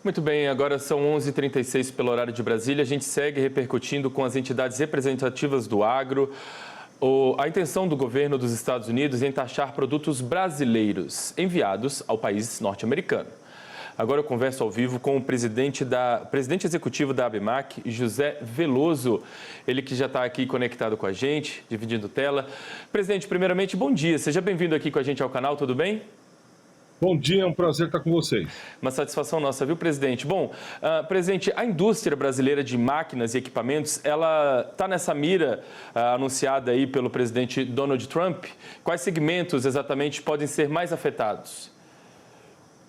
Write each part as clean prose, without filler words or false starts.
Muito bem, agora são 11h36 pelo horário de Brasília. A gente segue repercutindo com as entidades representativas do agro a intenção do governo dos Estados Unidos em taxar produtos brasileiros enviados ao país norte-americano. Agora eu converso ao vivo com o presidente executivo da ABMAC, José Veloso, ele que já está aqui conectado com a gente, dividindo tela. Presidente, primeiramente, bom dia, seja bem-vindo aqui com a gente ao canal, tudo bem? Bom dia, é um prazer estar com vocês. Uma satisfação nossa, viu, presidente? Bom, presidente, a indústria brasileira de máquinas e equipamentos, ela está nessa mira anunciada aí pelo presidente Donald Trump. Quais segmentos exatamente podem ser mais afetados?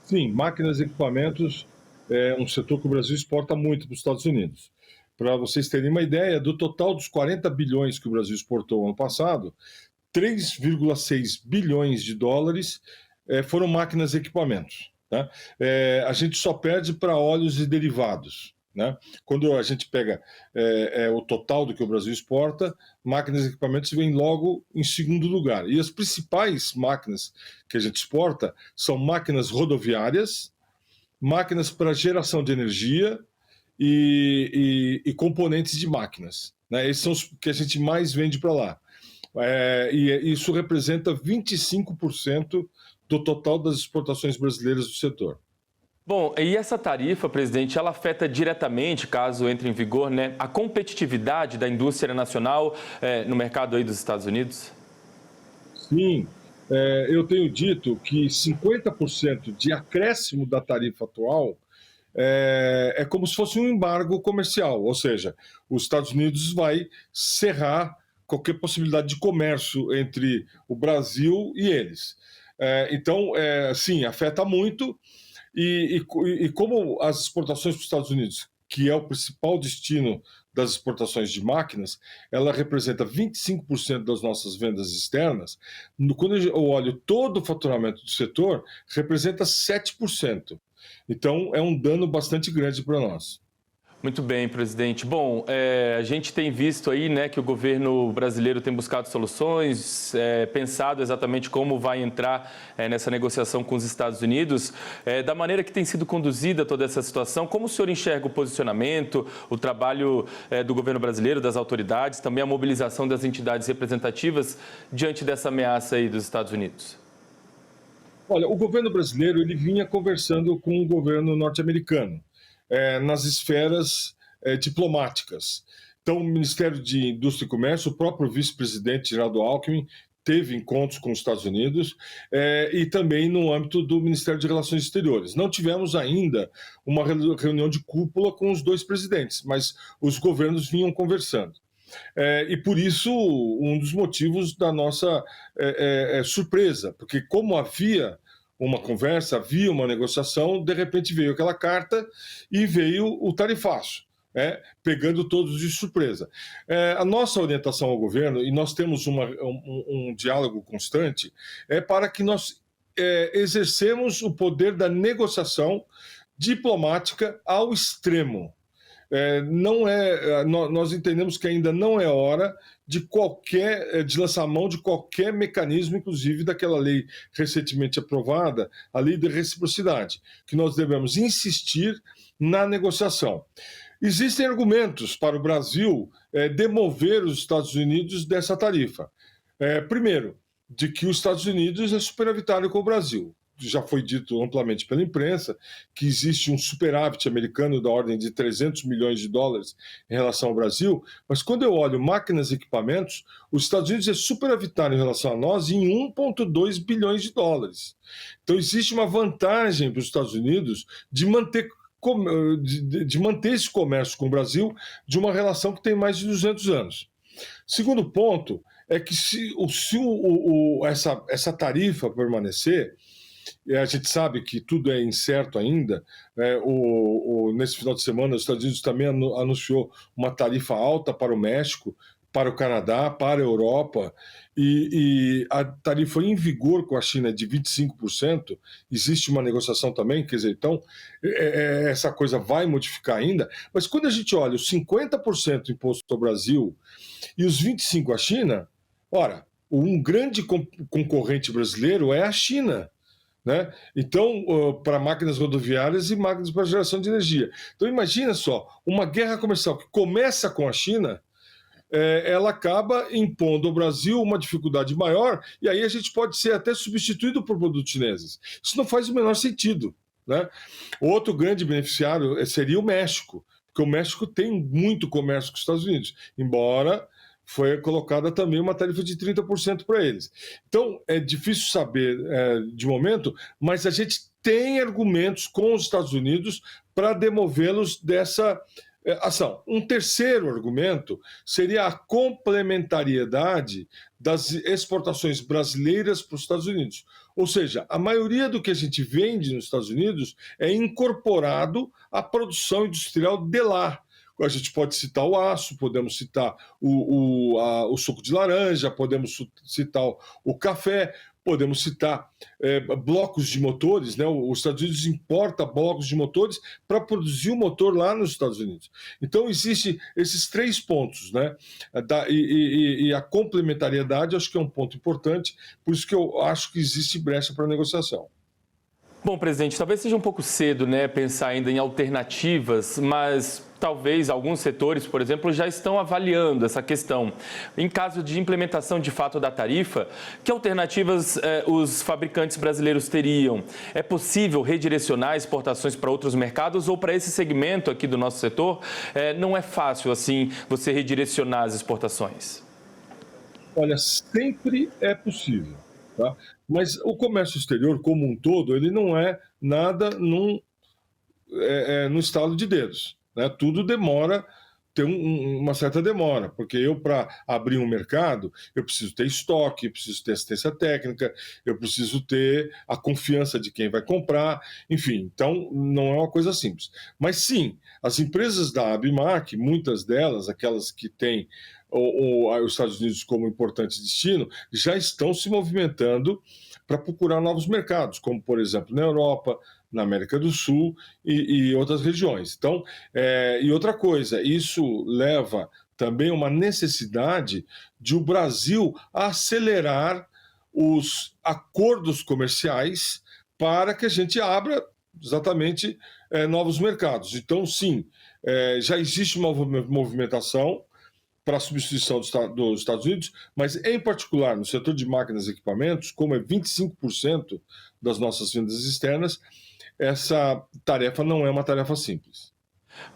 Sim, máquinas e equipamentos é um setor que o Brasil exporta muito para os Estados Unidos. Para vocês terem uma ideia, do total dos 40 bilhões que o Brasil exportou ano passado, 3,6 bilhões de dólares foram máquinas e equipamentos. Tá? A gente só perde para óleos e derivados. Né? Quando a gente pega o total do que o Brasil exporta, máquinas e equipamentos vêm logo em segundo lugar. E as principais máquinas que a gente exporta são máquinas rodoviárias, máquinas para geração de energia e componentes de máquinas. Né? Esses são os que a gente mais vende para lá. E isso representa 25% do total das exportações brasileiras do setor. Bom, e essa tarifa, presidente, ela afeta diretamente, caso entre em vigor, né, a competitividade da indústria nacional no mercado aí dos Estados Unidos? Sim, eu tenho dito que 50% de acréscimo da tarifa atual é como se fosse um embargo comercial, ou seja, os Estados Unidos vai cerrar qualquer possibilidade de comércio entre o Brasil e eles. Então, sim, afeta muito. E como as exportações para os Estados Unidos, que é o principal destino das exportações de máquinas, ela representa 25% das nossas vendas externas, quando eu olho todo o faturamento do setor, representa 7%. Então, é um dano bastante grande para nós. Muito bem, presidente. Bom, a gente tem visto aí, né, que o governo brasileiro tem buscado soluções, pensado exatamente como vai entrar nessa negociação com os Estados Unidos. Da maneira que tem sido conduzida toda essa situação, como o senhor enxerga o posicionamento, o trabalho do governo brasileiro, das autoridades, também a mobilização das entidades representativas diante dessa ameaça aí dos Estados Unidos? Olha, o governo brasileiro ele vinha conversando com o governo norte-americano nas esferas diplomáticas. Então, o Ministério de Indústria e Comércio, o próprio vice-presidente Geraldo Alckmin, teve encontros com os Estados Unidos e também no âmbito do Ministério de Relações Exteriores. Não tivemos ainda uma reunião de cúpula com os dois presidentes, mas os governos vinham conversando. E por isso, um dos motivos da nossa surpresa, porque como havia uma conversa, havia uma negociação, de repente veio aquela carta e veio o tarifaço, pegando todos de surpresa. A nossa orientação ao governo, e nós temos um diálogo constante, é para que nós exercemos o poder da negociação diplomática ao extremo. Nós entendemos que ainda não é hora de lançar mão de qualquer mecanismo, inclusive daquela lei recentemente aprovada, a lei de reciprocidade, que nós devemos insistir na negociação. Existem argumentos para o Brasil demover os Estados Unidos dessa tarifa. Primeiro, de que os Estados Unidos é superavitário com o Brasil. Já foi dito amplamente pela imprensa que existe um superávit americano da ordem de 300 milhões de dólares em relação ao Brasil, mas quando eu olho máquinas e equipamentos, os Estados Unidos é superavitário em relação a nós em 1,2 bilhões de dólares. Então existe uma vantagem para os Estados Unidos de manter esse comércio com o Brasil de uma relação que tem mais de 200 anos. Segundo ponto é que se essa tarifa permanecer, a gente sabe que tudo é incerto ainda. Nesse final de semana, os Estados Unidos também anunciou uma tarifa alta para o México, para o Canadá, para a Europa, e a tarifa em vigor com a China é de 25%. Existe uma negociação também, quer dizer, então essa coisa vai modificar ainda, mas quando a gente olha os 50% imposto ao Brasil e os 25% à China, ora, um grande concorrente brasileiro é a China. né? Então, para máquinas rodoviárias e máquinas para geração de energia. Então, imagina só, uma guerra comercial que começa com a China, ela acaba impondo ao Brasil uma dificuldade maior, e aí a gente pode ser até substituído por produtos chineses. Isso não faz o menor sentido, né? Outro grande beneficiário seria o México, porque o México tem muito comércio com os Estados Unidos, embora foi colocada também uma tarifa de 30% para eles. Então, é difícil saber de momento, mas a gente tem argumentos com os Estados Unidos para demovê-los dessa ação. Um terceiro argumento seria a complementariedade das exportações brasileiras para os Estados Unidos. Ou seja, a maioria do que a gente vende nos Estados Unidos é incorporado à produção industrial de lá. A gente pode citar o aço, podemos citar o suco de laranja, podemos citar o café, podemos citar blocos de motores, né? Os Estados Unidos importa blocos de motores para produzir o motor lá nos Estados Unidos. Então, existem esses 3 pontos, né? E a complementariedade, acho que é um ponto importante, por isso que eu acho que existe brecha para negociação. Bom, presidente, talvez seja um pouco cedo, né, pensar ainda em alternativas, mas talvez alguns setores, por exemplo, já estão avaliando essa questão. Em caso de implementação de fato da tarifa, que alternativas os fabricantes brasileiros teriam? É possível redirecionar exportações para outros mercados ou para esse segmento aqui do nosso setor? Não é fácil, assim, você redirecionar as exportações? Olha, sempre é possível, tá? Mas o comércio exterior, como um todo, ele não é nada no estalo de dedos, né? Tudo demora, tem uma certa demora, porque eu, para abrir um mercado, eu preciso ter estoque, eu preciso ter assistência técnica, eu preciso ter a confiança de quem vai comprar, enfim, então não é uma coisa simples. Mas sim, as empresas da Abimac, muitas delas, aquelas que têm os Estados Unidos como importante destino, já estão se movimentando para procurar novos mercados, como, por exemplo, na Europa, na América do Sul e outras regiões. Então, e outra coisa, isso leva também uma necessidade de o Brasil acelerar os acordos comerciais para que a gente abra exatamente novos mercados. Então, sim, já existe uma movimentação para a substituição dos Estados Unidos, mas, em particular, no setor de máquinas e equipamentos, como é 25% das nossas vendas externas, essa tarefa não é uma tarefa simples.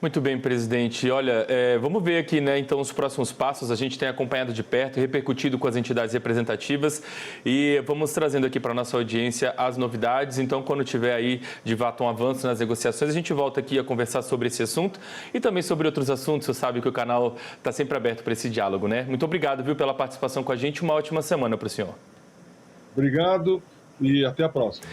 Muito bem, presidente. Olha, vamos ver aqui, né, então, os próximos passos. A gente tem acompanhado de perto, repercutido com as entidades representativas e vamos trazendo aqui para a nossa audiência as novidades. Então, quando tiver aí, de fato, um avanço nas negociações, a gente volta aqui a conversar sobre esse assunto e também sobre outros assuntos. Você sabe que o canal está sempre aberto para esse diálogo, né? Muito obrigado, viu, pela participação com a gente. Uma ótima semana para o senhor. Obrigado e até a próxima.